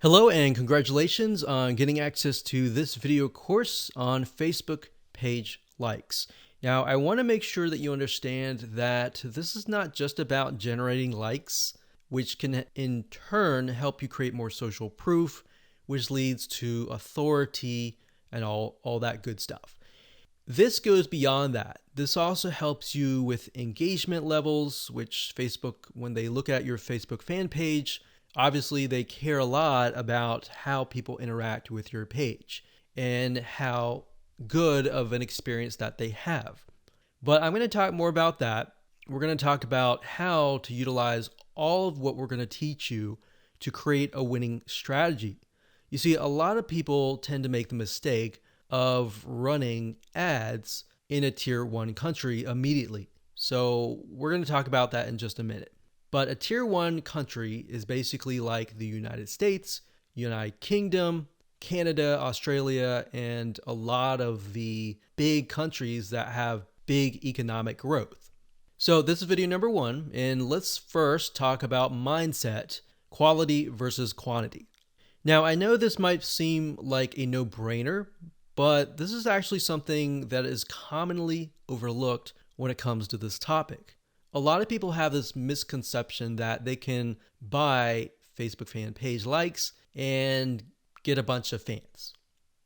Hello and congratulations on getting access to this video course on Facebook page likes. Now, I want to make sure that you understand that this is not just about generating likes, which can in turn help you create more social proof, which leads to authority and all that good stuff. This goes beyond that. This also helps you with engagement levels, which Facebook, when they look at your Facebook fan page, obviously they care a lot about how people interact with your page and how good of an experience that they have. But I'm going to talk more about that. We're going to talk about how to utilize all of what we're going to teach you to create a winning strategy. You see, a lot of people tend to make the mistake of running ads in a tier 1 country immediately. So we're going to talk about that in just a minute. But a tier 1 country is basically like the United States, United Kingdom, Canada, Australia, and a lot of the big countries that have big economic growth. So this is video number 1, and let's first talk about mindset, quality versus quantity. Now, I know this might seem like a no-brainer, but this is actually something that is commonly overlooked when it comes to this topic. A lot of people have this misconception that they can buy Facebook fan page likes and get a bunch of fans.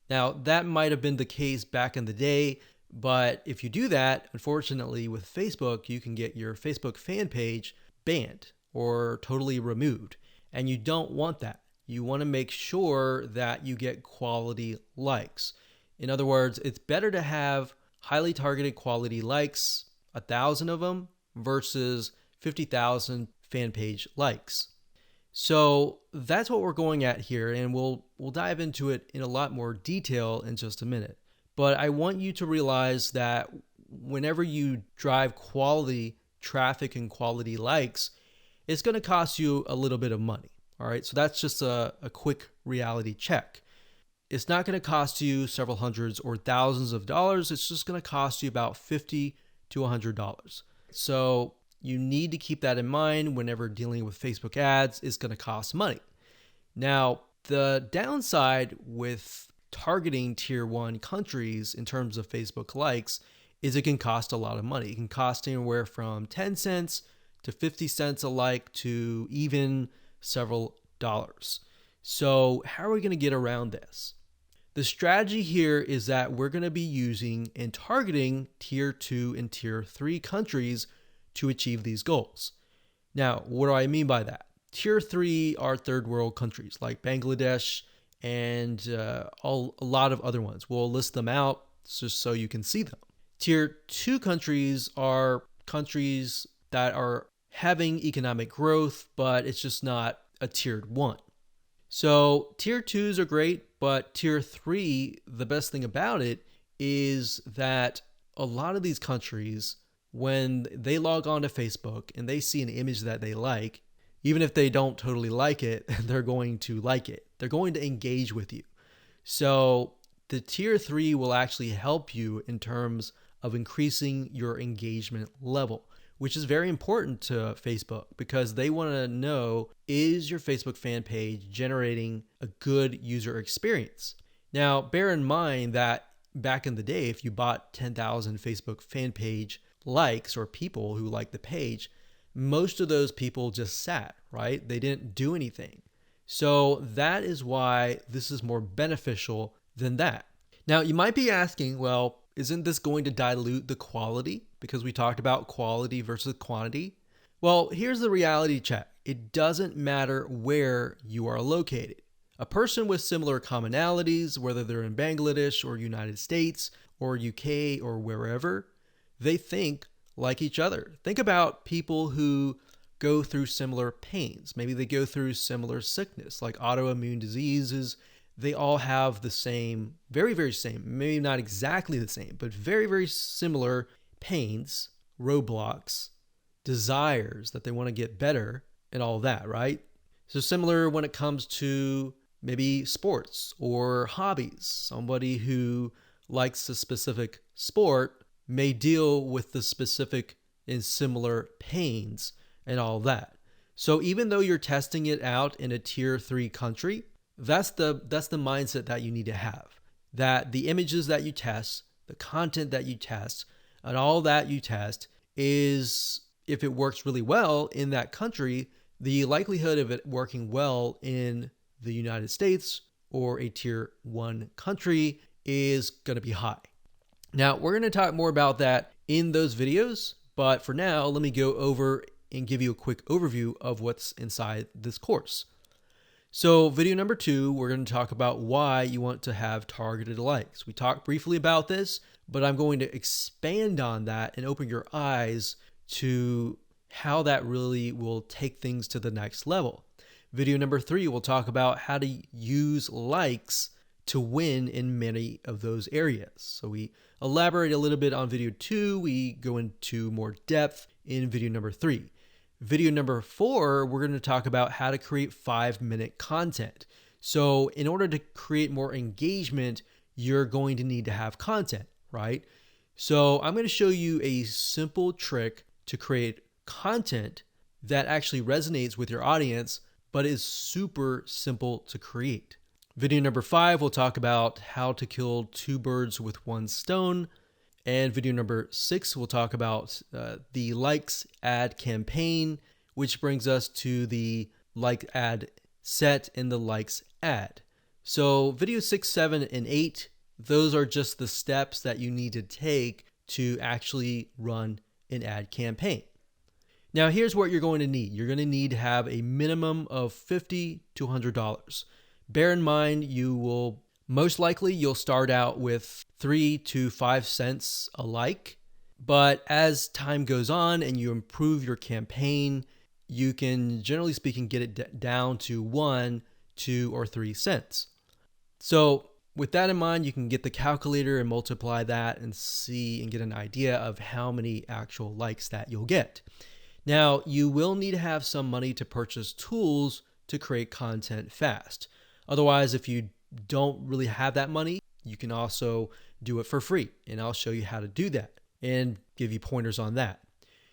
Now, that might have been the case back in the day, but if you do that, unfortunately with Facebook, you can get your Facebook fan page banned or totally removed. And you don't want that. You want to make sure that you get quality likes. In other words, it's better to have highly targeted quality likes, 1,000 of them, versus 50,000 fan page likes. So that's what we're going at here, and we'll dive into it in a lot more detail in just a minute. But I want you to realize that whenever you drive quality traffic and quality likes, it's going to cost you a little bit of money. All right, so that's just a quick reality check. It's not going to cost you several hundreds or thousands of dollars. It's just going to cost you about $50 to $100. So you need to keep that in mind whenever dealing with Facebook ads. It's going to cost money. Now, the downside with targeting tier 1 countries in terms of Facebook likes is it can cost a lot of money. It can cost anywhere from 10 cents to 50 cents a like to even several dollars. So how are we going to get around this? The strategy here is that we're going to be using and targeting tier 2 and tier 3 countries to achieve these goals. Now, what do I mean by that? Tier 3 are third world countries like Bangladesh and a lot of other ones. We'll list them out just so you can see them. Tier 2 countries are countries that are having economic growth, but it's just not a tier 1. So tier 2s are great, but tier 3, the best thing about it is that a lot of these countries, when they log on to Facebook and they see an image that they like, even if they don't totally like it, they're going to like it. They're going to engage with you. So the tier 3 will actually help you in terms of increasing your engagement level, which is very important to Facebook because they want to know, is your Facebook fan page generating a good user experience? Now, bear in mind that back in the day, if you bought 10,000 Facebook fan page likes or people who liked the page, most of those people just sat, right? They didn't do anything. So that is why this is more beneficial than that. Now, you might be asking, well, isn't this going to dilute the quality? Because we talked about quality versus quantity. Well, here's the reality check. It doesn't matter where you are located. A person with similar commonalities, whether they're in Bangladesh or United States or UK or wherever, they think like each other. Think about people who go through similar pains. Maybe they go through similar sickness, like autoimmune diseases. They all have the same, very, very same, maybe not exactly the same, but very, very similar pains, roadblocks, desires that they want to get better and all that, right? So similar when it comes to maybe sports or hobbies. Somebody who likes a specific sport may deal with the specific and similar pains and all that. So even though you're testing it out in a tier 3 country, That's the mindset that you need to have. That the images that you test, the content that you test, and all that you test is, if it works really well in that country, the likelihood of it working well in the United States or a tier 1 country is going to be high. Now, we're going to talk more about that in those videos, but for now, let me go over and give you a quick overview of what's inside this course. So video number 2, we're going to talk about why you want to have targeted likes. We talked briefly about this, but I'm going to expand on that and open your eyes to how that really will take things to the next level. Video number 3, we'll talk about how to use likes to win in many of those areas. So we elaborate a little bit on video 2. We go into more depth in video number 3. Video number 4, we're going to talk about how to create 5-minute content. So in order to create more engagement, you're going to need to have content, right? So I'm going to show you a simple trick to create content that actually resonates with your audience, but is super simple to create. Video number 5, we'll talk about how to kill 2 birds with 1 stone. And video number 6, we'll talk about the likes ad campaign, which brings us to the like ad set and the likes ad. So video 6, 7, and 8, those are just the steps that you need to take to actually run an ad campaign. Now here's what you're going to need. You're going to need to have a minimum of $50 to $100. Bear in mind, most likely you'll start out with 3 to 5 cents a like, but as time goes on and you improve your campaign, you can, generally speaking, get it down to 1, 2, or 3 cents. So with that in mind, you can get the calculator and multiply that and see and get an idea of how many actual likes that you'll get. Now, you will need to have some money to purchase tools to create content fast. Otherwise, if you don't really have that money, you can also do it for free. And I'll show you how to do that and give you pointers on that.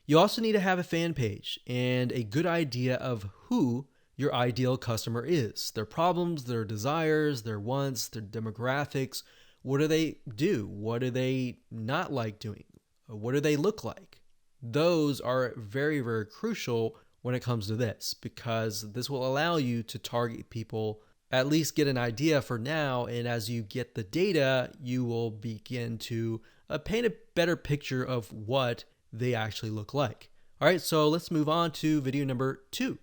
You also need to have a fan page and a good idea of who your ideal customer is, their problems, their desires, their wants, their demographics. What do they do? What do they not like doing? What do they look like? Those are very, very crucial when it comes to this, because this will allow you to target people, at least get an idea for now. And as you get the data, you will begin to paint a better picture of what they actually look like. All right, so let's move on to video number 2.